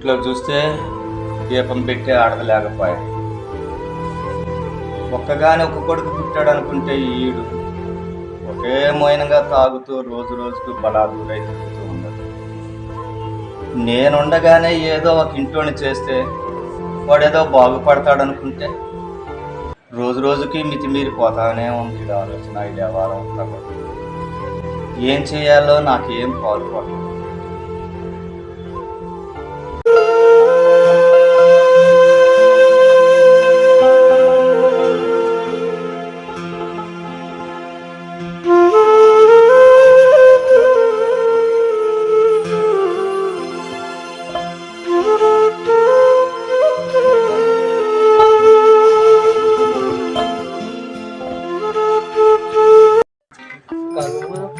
ఇంట్లో చూస్తే దీపం పెట్టి ఆడలేకపోయా. ఒక్కగాని ఒక్క కొడుకు పుట్టాడు అనుకుంటే ఈడు ఒకే మోయనంగా తాగుతూ రోజు రోజుకు బలాదురై తిరుగుతూ ఉండదు. నేనుండగానే ఏదో ఒక ఇంట్లోని చేస్తే వాడేదో బాగుపడతాడనుకుంటే రోజు రోజుకి మితిమీరిపోతానే ఉంది ఈ ఆలోచన, ఈ వ్యవహారం అంతా కూడా. ఏం చేయాలో నాకేం పాలుపోవట్లేదు.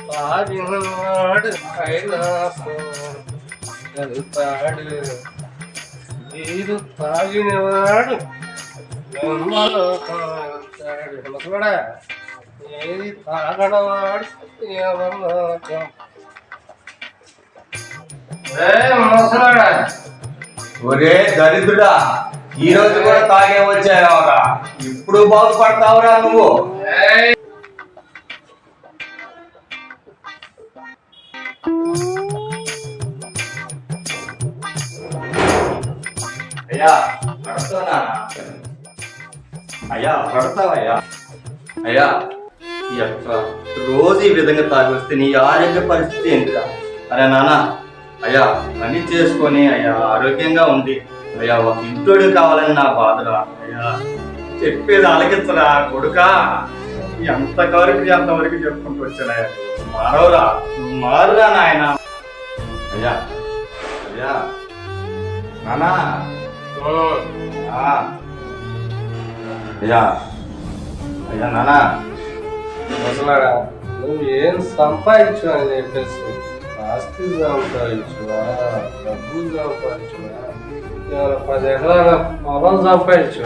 పాడినవాడు కైలాసాడు, నీరు తాగినవాడు కూడా ఏది తాగడవాడు ఎవరిలోకం. ముసలాడా, ఒరే దరిద్రుడా, ఈ రోజు కూడా తాగే వచ్చావురా. ఇప్పుడు బాగుపడతావురా నువ్వు. అయ్యా పడతానా? అయ్యా పడతావయ్యా? అయ్యా ఈ యొక్క రోజు ఈ విధంగా తాగి వస్తే నీ ఆరోగ్య పరిస్థితి ఏంటిరా? అరే నాన్న, అయ్యా పని చేసుకొని అయ్యా ఆరోగ్యంగా ఉంది అయ్యా, ఒక ఇంటోడు కావాలని నా బాధరా. అయ్యా చెప్పేది ఆలకించరా కొడుకా. ఎంతవరకు చెప్పుకుంటూ వచ్చాడా? మారవరా, నువ్వు మారురా నాయన. అయ్యా అయ్యా నానా, అయ్యా అయ్యా నానా. ముసలాడా, నువ్వు ఏం సంపాదించు అని చెప్పేసి ఆస్తి సంపాదించువా, డబ్బులు సంపాదించువా, 10 ఎకరాల పొలం సంపాదించు.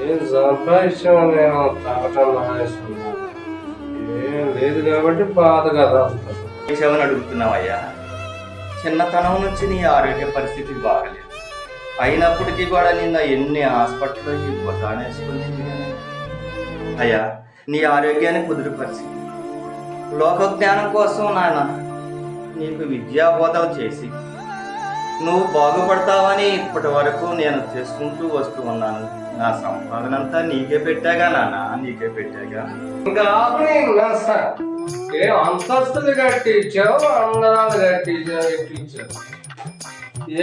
ఏం సంపాదించావు? నేను తాగటం మానేస్తున్నా. ఏం లేదు కాబట్టి బాధ కదా. ఏమని అడుగుతున్నావయ్యా? చిన్నతనం నుంచి నీ ఆరోగ్య పరిస్థితి బాగలేదు, అయినప్పటికీ కూడా నిన్న ఎన్ని హాస్పిటల్లో ఈ బొటానేసుకుని అయ్యా నీ ఆరోగ్యాన్ని కుదురుపరిచి లోక జ్ఞానం కోసం నాయన నీకు విద్యాబోధం చేసి నువ్వు బాగుపడతావని ఇప్పటి వరకు నేను చేసుకుంటూ వస్తూ ఉన్నాను. నా సంపాదన అంతా నీకే పెట్టాగా నాన్న, నీకే పెట్టాగా. ఇంకా ఏం అంతస్తులు కట్టించావు, అందరాలు కట్టించావు, ఎట్టించావు?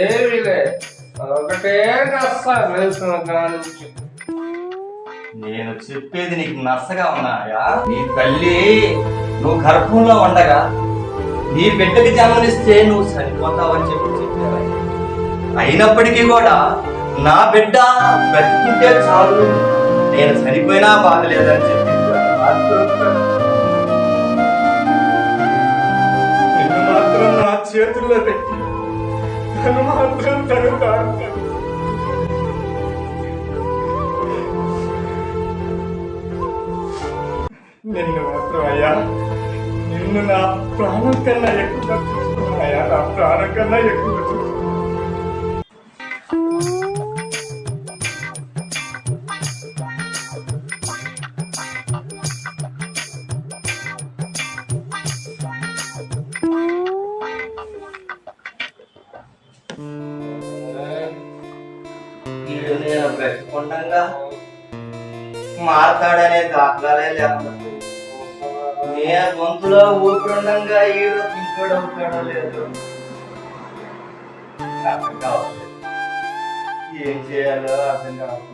ఏమి లే, ఒకటే కస్తా వెళ్తున్న కానించి. నేను చెప్పేది నీకు నచ్చగా ఉన్నాయా? నీ తల్లి నువ్వు గర్భంలో ఉండగా నీ బిడ్డకి జన్మనిస్తే నువ్వు చనిపోతావని చెప్పావా? అయినప్పటికీ కూడా నా బిడ్డ బ్రతికుంటే చాలు, నేను చనిపోయినా బాధ లేదని చెప్పి నిన్ను మాత్రం నా చేతుల్లో పెట్టి తను మాత్రం తను నిన్ను మాత్రం అయ్యా, నిన్ను నా ప్రాణం కన్నా ఎక్కువగా చూసుకున్నాయా, నా ప్రాణం కన్నా ఎక్కువగా చూసుకున్నా. నేను బ్రతికుండగా మాట్లాడనే దాఖలాలే లేకపోతే నేను గొంతులో ఊపిరుండగా ఈడు ఇంకోడు అవుతాడో లేదు అర్థం కావట్లేదు. ఏం చేయాలో అర్థం కావట్లేదు.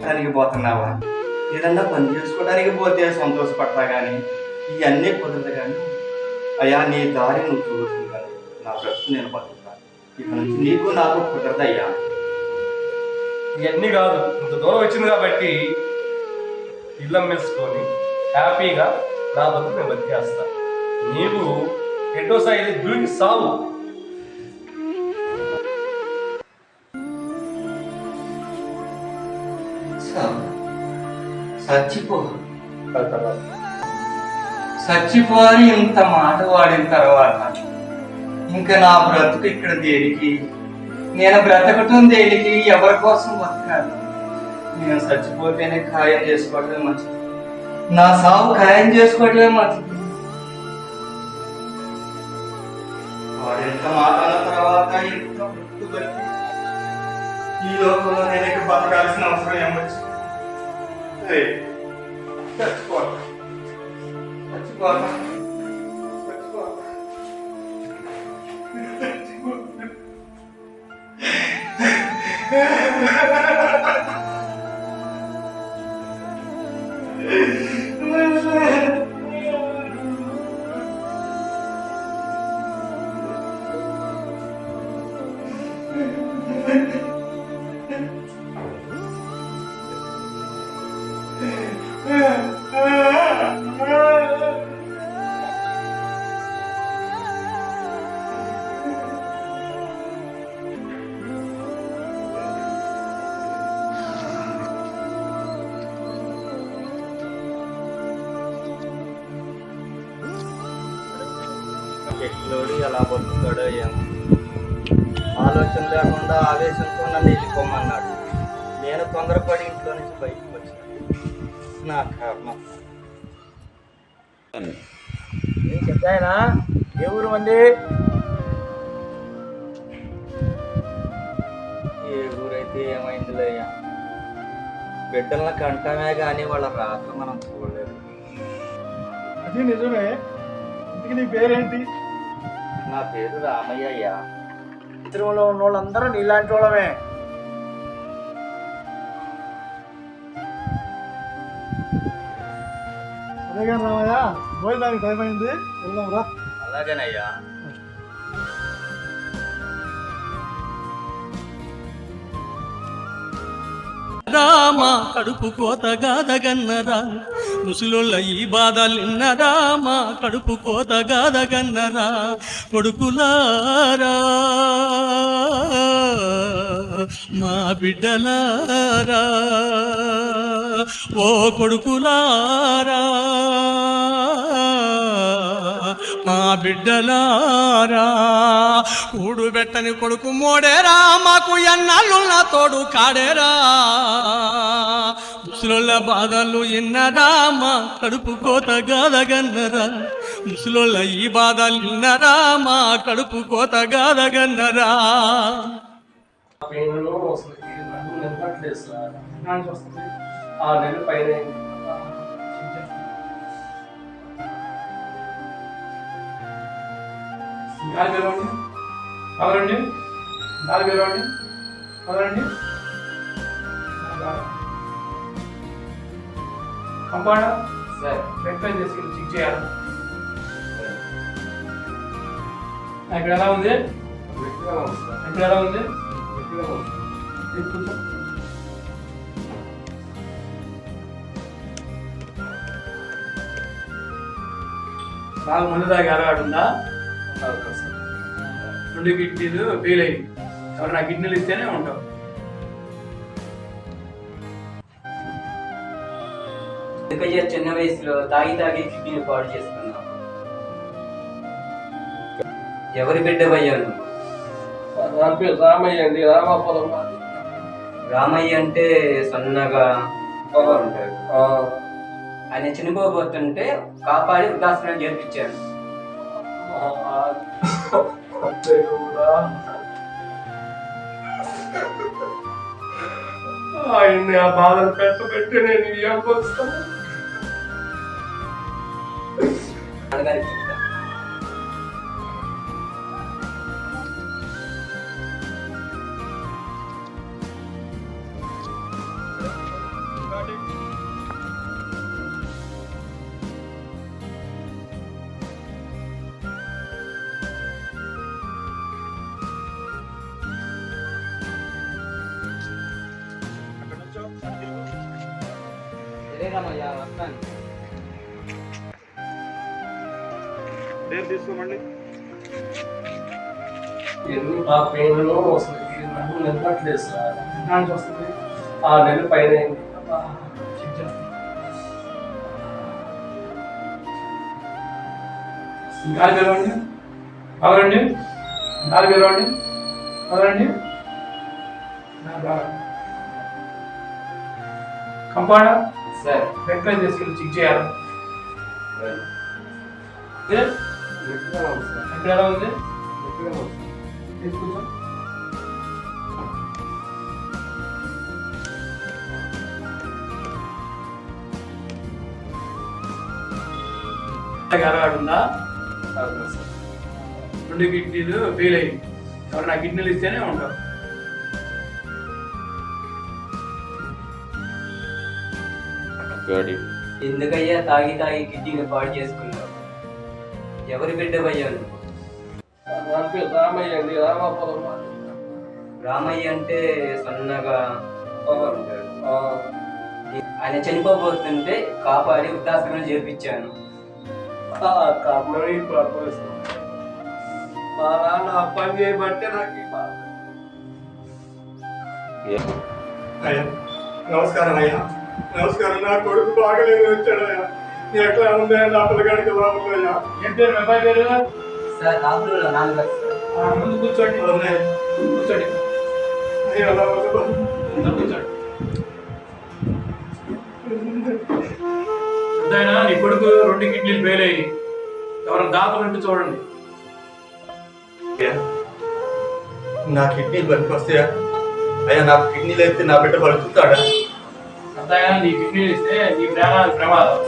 దానికి పోతున్నావా? ఏదన్నా పని చేసుకోవడానికి పోతే సంతోషపడతా కానీ ఇవన్నీ కుదరదు. కానీ అయ్యా నీ దారి నువ్వు చూడుతుంది కానీ నా బ్రతుకు నేను బతుకుతాను. ఇక నుంచి నీకు నాకు కుదరదయ్యా. ఇవన్నీ కాదు, ఇంత దూరం వచ్చింది కాబట్టి ఇల్లం వేసుకొని హ్యాపీగా నా బతుకు నేను బతికేస్తా. నీవు ఎటో సైడ్ దూకి సావు. చచ్చిపోని ఇంత మాట వాడిన తర్వాత ఇంకా నా బ్రతుకు ఇక్కడ దేనికి? నేను బ్రతకటం దేనికి? ఎవరి కోసం బతకాలి? నేను చచ్చిపోతేనే ఖాయం చేసుకోవటమే మంచిది, నా సాగు ఖాయం చేసుకోవటమే మంచిది. వాడు ఎంత మాట అన్న తర్వాత ఎంత గుర్తుపెట్టి ఈ లోకంలో నేను బతకాల్సిన అవసరం ఏమొచ్చింది? చచ్చిపోతా చచ్చిపోతా చచ్చిపోతా. ఎట్లోడు ఎలా బతుకుతాడో ఏమో. ఆలోచన లేకుండా ఆవేశంతో నన్ను వెళ్ళిపోమన్నాడు. నేను తొందరపడి ఇంట్లో నుంచి బయటకు వచ్చాను. నా కారణం. ఏం చెప్తాయనా? ఏ ఊరు మంది? ఏ ఊరైతే ఏమైందిలే అయ్యా, బిడ్డలను కంటమే కానీ వాళ్ళ రాత్రి మనం చూడలేదు. అది నిజమే. ఇంటికి నీ పేరేంటి? నా పేరు రామయ్య అయ్యా. చిత్రంలో ఉన్న వాళ్ళందరూ నీలాంటి వాళ్ళమే. అదే కానీ రామయ్య, భోజనానికి టైం అయింది, వెళ్దాం రా. అలాగేనయ్యా. రామా కడుపు కోత గాదగన్నరా, ముసలుళ్ళ ఈ బాధలిన్నరామా కడుపు కోత గాదగన్నరా. కొడుకులారా మా బిడ్డలారా, ఓ కొడుకులారా మా బిడ్డలారా. కూడు పెట్టని కొడుకు మోడేరా, మాకు ఎన్నాళ్ళు నా తోడు కాడేరా. ముసలోళ్ళ బాధలు ఇన్నరా, మా కడుపు కోత గాదగన్నరా. ముసలోళ్ళ ఈ బాధలు ఇన్నరా, మా కడుపు కోత గాదగన్నరా. పెయిన్లో అసలు నాకు నిలబడలేదు సార్. నాకు వస్తుంది 6 నెలలు పైన. అవునండి, 4 వేలండి. అవునండి, కంపౌండర్ సార్ వెరిఫై చేసుకుని చెక్ చేయాలి. ఇక్కడ ఎలా ఉంది? ఇక్కడ ఎలా ఉంది? బాగా మందు దాకా అలవాటు ఉందా? 2 కిడ్నీలు ఫెయిల్ అయ్యి, ఎవరు నా కిడ్నీలు ఇస్తేనే ఉంటావు. ఎందుకయ్యా చిన్న వయసులో తాగి తాగి కిడ్నీలు పాడు చేసుకున్నావు? ఎవరి బిడ్డవయ్యా నువ్వు? రామయ్య అండి, రామాపురం. రామయ్య అంటే సన్నగా ఉంటాడు. ఆయన చనిపోబోతుంటే కాపాడి వృద్ధాశ్రమం చేర్పించాను. ఆయన్ని ఆ బాధలు పెట్టబెట్టి నేను ఏం వస్తాను. నాన్నగారికి చెప్తా. రామయ్య వస్తాను. ఆ పెయిన్లో అసలు నాకు నిద్రట్లేదు సార్. నాకు వస్తుంది 6 నెలలు పైన అయింది. చెక్ చేస్తాను. గాలి పిలవండి, అవరండి, గాలి పిలవండి, అవరండి. కంపౌండర్ సార్ వెంటనే తీసుకెళ్ళి చెక్ చేయాలి. గట్టిగా ఉంది సార్. ఎక్కడ ఎలా ఉంది? గట్టిగా ఉంది. తీసుకుంటాం. అలవాటు ఉందా? అవునా సార్. 2 కిడ్నీలు ఫెయిల్ అయ్యి ఎవరు నా కిడ్నీలు ఇస్తేనే ఉంటాం. ఎందుకయ్యా తాగి తాగి కిడ్నీని పాడు చేసుకున్నావు? ఎవరి బిడ్డవయ్యా నువ్వు? నా పేరు రామయ్య అండి, రామాపురం. రామయ్య అంటే సన్నగా ఉంటాడు. ఆయన చనిపోబోతుంటే కాపాడి వృద్ధాశ్రమం చేర్పించాను. కారణమే ఇప్పుడు అనుభవిస్తాం. మా నాన్న ఆ పని చేయబట్టే నాకు ఈ బాధ. అయ్యా నమస్కారం అయ్యా, నమస్కారం. నా కొడుకు బాగలేదు వచ్చాడు అయ్యా. ఎట్లా ఉందా నా పిల్లగాడికి ఎలా ఉందయ్యా? ఏం పేరు మీ అబ్బాయి పేరు? సార్ రాత్రుల్లో 4 లక్షలు. ముందు కూర్చోండి, కూర్చోండి, అయ్యా ఎలా ఉంది బాబు? ముందు కూర్చోండి. పెద్దాయన, నీ కొడుకు 2 కిడ్నీలు ఫెయిల్ అయ్యి ఎవరైనా దాతలు ఉంటే చూడండి. అయ్యా, నా కిడ్నీలు బతికి వస్తాయా? అయ్యా నాకు కిడ్నీలు అయితే నా బిడ్డ బతుకుతాడా? పెద్దాయన, నీ కిడ్నీలు ఇస్తే నీ ప్రాణాలకు ప్రమాదం.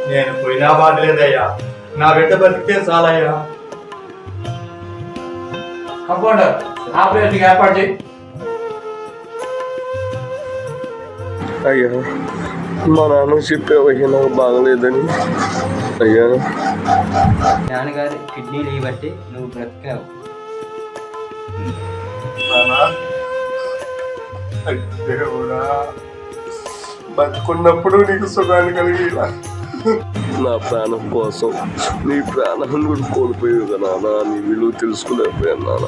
నేను పోయినా బాధ లేదయ్యా, నా బిడ్డ బతికితే చాలయ్యా. కంపౌండర్ ఆపరేషన్కి ఏర్పాటు చేయి. అయ్యా మా నాన్న చెప్పావయ్యా నాకు బాగలేదని. అయ్యా నాన్నగారు కిడ్నీలు ఇవ్వబట్టి నువ్వు బ్రతికావు. దేవుడా, బతుకున్నప్పుడు నీకు సుఖాన్ని కలిగిలా. నా ప్రాణం కోసం నీ ప్రాణాన్ని కూడా కోల్పోయావు కదా నాన్న. నీ విలువ తెలుసుకోలేకపోయాను నాన్న.